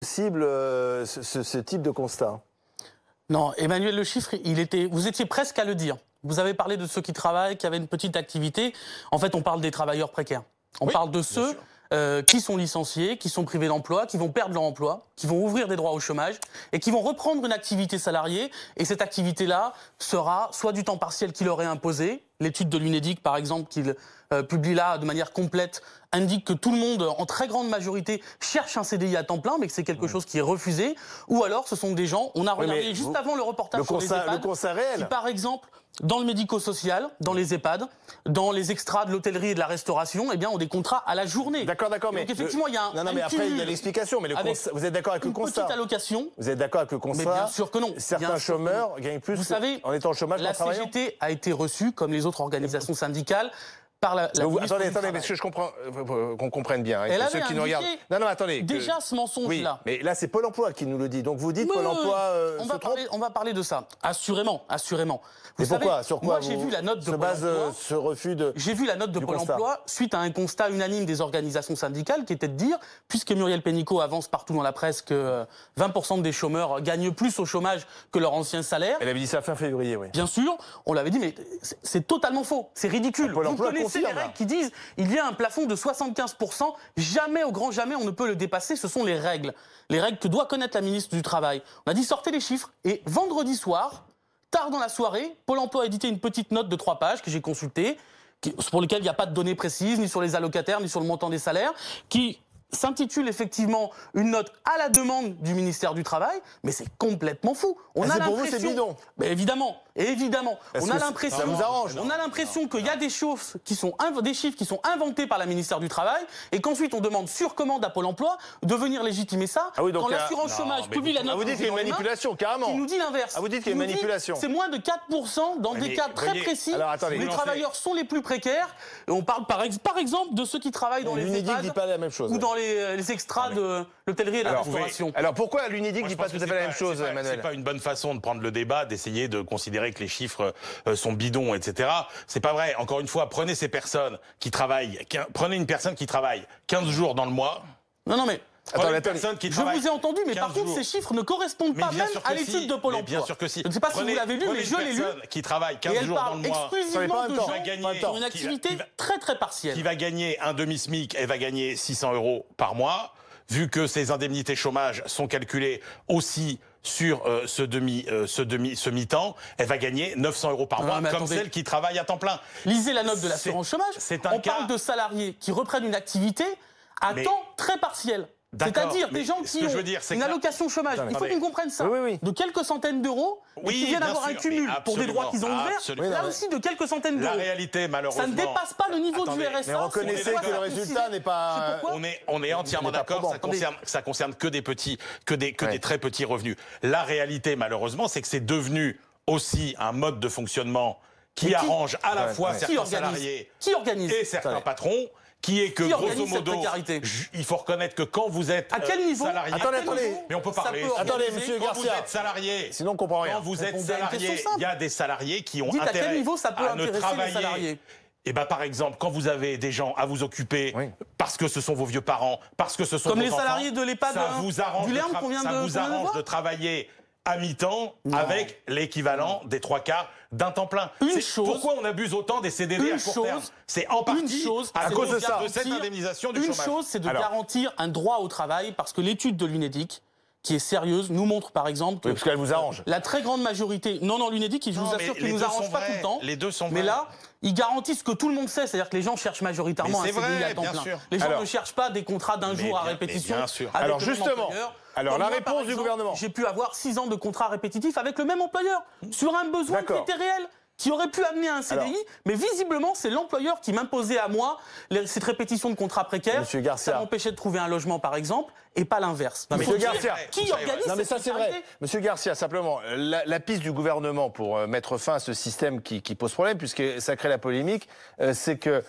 Cible ce type de constat? Non, Emmanuel Le Chiffre, vous étiez presque à le dire. Vous avez parlé de ceux qui travaillent, qui avaient une petite activité. En fait, on parle des travailleurs précaires. On parle de ceux qui sont licenciés, qui sont privés d'emploi, qui vont perdre leur emploi, qui vont ouvrir des droits au chômage et qui vont reprendre une activité salariée. Et cette activité-là sera soit du temps partiel qui leur est imposé. L'étude de l'UNEDIC, par exemple, qu'il publie là de manière complète, indique que tout le monde, en très grande majorité, cherche un CDI à temps plein, mais que c'est quelque chose qui est refusé. Ou alors, ce sont des gens, on a regardé juste avant le reportage sur les EHPAD, le constat réel. qui, par exemple, dans le médico-social, dans les EHPAD, dans les extras de l'hôtellerie et de la restauration, eh bien, ont des contrats à la journée. D'accord, mais donc effectivement, il y a un mais après il y a l'explication. Mais vous êtes d'accord avec le constat? Petite allocation. Vous êtes d'accord avec le constat? Mais bien sûr que non. Certains chômeurs gagnent plus. Vous savez, en étant au chômage qu'en travaillant. La CGT a été reçue, comme les autres organisations syndicales, par la attendez, parce que je comprends, qu'on comprenne bien. Elle ceux qui nous regardent. Non, attendez. Déjà, ce mensonge-là. Oui, mais là, c'est Pôle emploi qui nous le dit. Donc vous dites Pôle emploi on va parler de ça. Assurément. Mais pourquoi? Sur quoi moi, j'ai vu la note de Pôle emploi. Ce refus de. J'ai vu la note de Pôle emploi suite à un constat unanime des organisations syndicales qui était de dire, puisque Muriel Pénicaud avance partout dans la presse que 20% des chômeurs gagnent plus au chômage que leur ancien salaire. Elle avait dit ça fin février, oui. Bien sûr, on l'avait dit, mais c'est totalement faux. C'est ridicule. Pôle emploi c'est les règles qui disent il y a un plafond de 75%, jamais, au grand jamais, on ne peut le dépasser. Ce sont les règles que doit connaître la ministre du Travail. On a dit sortez les chiffres, et vendredi soir, tard dans la soirée, Pôle emploi a édité une petite note de 3 pages que j'ai consultée, pour lesquelles il n'y a pas de données précises, ni sur les allocataires, ni sur le montant des salaires, qui s'intitule effectivement une note à la demande du ministère du Travail, mais c'est complètement fou. Pour vous, c'est bidon. Mais évidemment. On a l'impression qu'il y a des chiffres qui sont inventés par la ministère du Travail et qu'ensuite on demande sur commande à Pôle emploi de venir légitimer ça. Quand l'assurance chômage publie la note. Vous dites qu'il y a une manipulation, carrément. Qui nous dit l'inverse. Vous dites qu'il y a une manipulation. C'est moins de 4% dans des cas très précis. Où les travailleurs sont les plus précaires. Et on parle par exemple de ceux qui travaillent dans les EHPAD. L'UNEDIC dit pas la même chose. Ou dans les extras de l'hôtellerie et de la restauration. Alors pourquoi l'UNEDIC dit pas tout à fait la même chose, Emmanuel? C'est pas une bonne façon de prendre le débat, d'essayer de considérer que les chiffres sont bidons, etc. C'est pas vrai. Encore une fois, prenez ces personnes qui travaillent, prenez une personne qui travaille 15 jours dans le mois. Non, mais Attendez, je vous ai entendu, mais par contre, ces chiffres ne correspondent pas même à l'étude de Pôle emploi. Bien sûr que si. Je ne sais pas si vous l'avez lu, mais je l'ai lu. Qui travaille 15 jours dans le mois, exclusivement de gens qui ont une activité très très partielle. Qui va gagner un demi-SMIC, elle va gagner 600 € par mois. Vu que ces indemnités chômage sont calculées aussi sur ce mi-temps, elle va gagner 900 € par mois, comme celle qui travaille à temps plein. Lisez la note de l'assurance chômage. On parle de salariés qui reprennent une activité à temps très partiel. C'est-à-dire des gens qui ont une allocation chômage. Il faut qu'on comprenne ça. De quelques centaines d'euros, et qui viennent avoir un cumul pour des droits qu'ils ont ouverts. Là aussi, de quelques centaines d'euros. La réalité, malheureusement... Ça ne dépasse pas le niveau du RSA. Mais reconnaissez que le résultat n'est pas... On est entièrement d'accord, ça concerne que des petits, que des très petits revenus. La réalité, malheureusement, c'est que c'est devenu aussi un mode de fonctionnement qui arrange à la fois certains salariés et certains patrons. Qui est que, grosso modo, il faut reconnaître que quand vous êtes salarié... Attendez, mais on peut parler. Attendez, monsieur Garcia. Quand vous êtes salarié... Sinon, on comprend rien. Quand vous êtes salarié, il y a des salariés qui ont intérêt à quel niveau ça peut à ne travailler. Et ben par exemple, quand vous avez des gens à vous occuper, parce que ce sont vos vieux parents, parce que ce sont comme vos les enfants, salariés de l'EHPAD ça vous arrange de travailler à mi-temps avec l'équivalent des 3/4 d'un temps plein. Pourquoi on abuse autant des CDD à court terme? C'est en partie à cause de cette indemnisation du chômage. Une chose, c'est de garantir un droit au travail, parce que l'étude de l'UNEDIC, qui est sérieuse, nous montre par exemple que parce qu'elle vous arrange. La très grande majorité... Non, l'UNEDIC, je vous assure qu'il ne nous arrange pas tout le temps. Les deux sont mais là, ils garantissent que tout le monde sait, c'est-à-dire que les gens cherchent majoritairement un CDI à temps plein. Les gens ne cherchent pas des contrats d'un jour à répétition. Alors justement, la réponse du gouvernement. J'ai pu avoir 6 ans de contrat répétitif avec le même employeur, sur un besoin qui était réel, qui aurait pu amener à un CDI, mais visiblement, c'est l'employeur qui m'imposait à moi cette répétition de contrats précaires. Monsieur Garcia. Ça m'empêchait de trouver un logement, par exemple, et pas l'inverse. Monsieur Garcia, qui organise non mais ça c'est vrai. Monsieur Garcia, simplement, la piste du gouvernement pour mettre fin à ce système qui pose problème, puisque ça crée la polémique, c'est que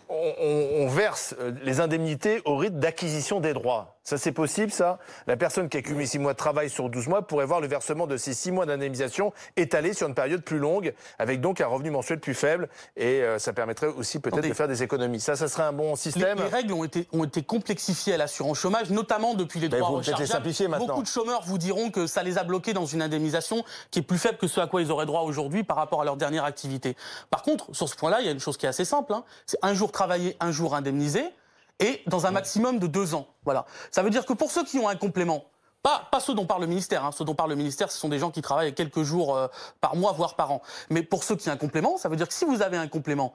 on verse les indemnités au rythme d'acquisition des droits. Ça c'est possible, ça? La personne qui a cumulé 6 mois de travail sur 12 mois pourrait voir le versement de ces 6 mois d'indemnisation étalé sur une période plus longue, avec donc un revenu mensuel plus faible, et ça permettrait aussi peut-être de faire des économies. Ça serait un bon système? Les règles ont été complexifiées à l'assurance chômage, notamment notamment depuis les droits rechargeables. Beaucoup de chômeurs vous diront que ça les a bloqués dans une indemnisation qui est plus faible que ce à quoi ils auraient droit aujourd'hui par rapport à leur dernière activité. Par contre, sur ce point-là, il y a une chose qui est assez simple. Hein. C'est un jour travaillé, un jour indemnisé, et dans un maximum de 2 ans. Voilà. Ça veut dire que pour ceux qui ont un complément, pas ceux dont parle le ministère. Hein. Ceux dont parle le ministère, ce sont des gens qui travaillent quelques jours par mois, voire par an. Mais pour ceux qui ont un complément, ça veut dire que si vous avez un complément,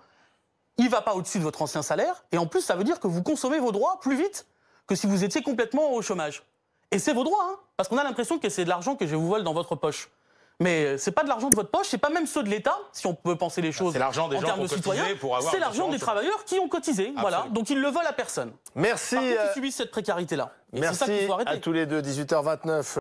il ne va pas au-dessus de votre ancien salaire. Et en plus, ça veut dire que vous consommez vos droits plus vite que si vous étiez complètement au chômage. Et c'est vos droits, hein, parce qu'on a l'impression que c'est de l'argent que je vous vole dans votre poche. Mais c'est pas de l'argent de votre poche, c'est pas même ceux de l'État, si on peut penser les choses en termes de citoyens. C'est l'argent des travailleurs qui ont cotisé, voilà. Donc ils le volent à personne. Merci. Par contre, ils subissent cette précarité-là. Merci à tous les deux, 18h29.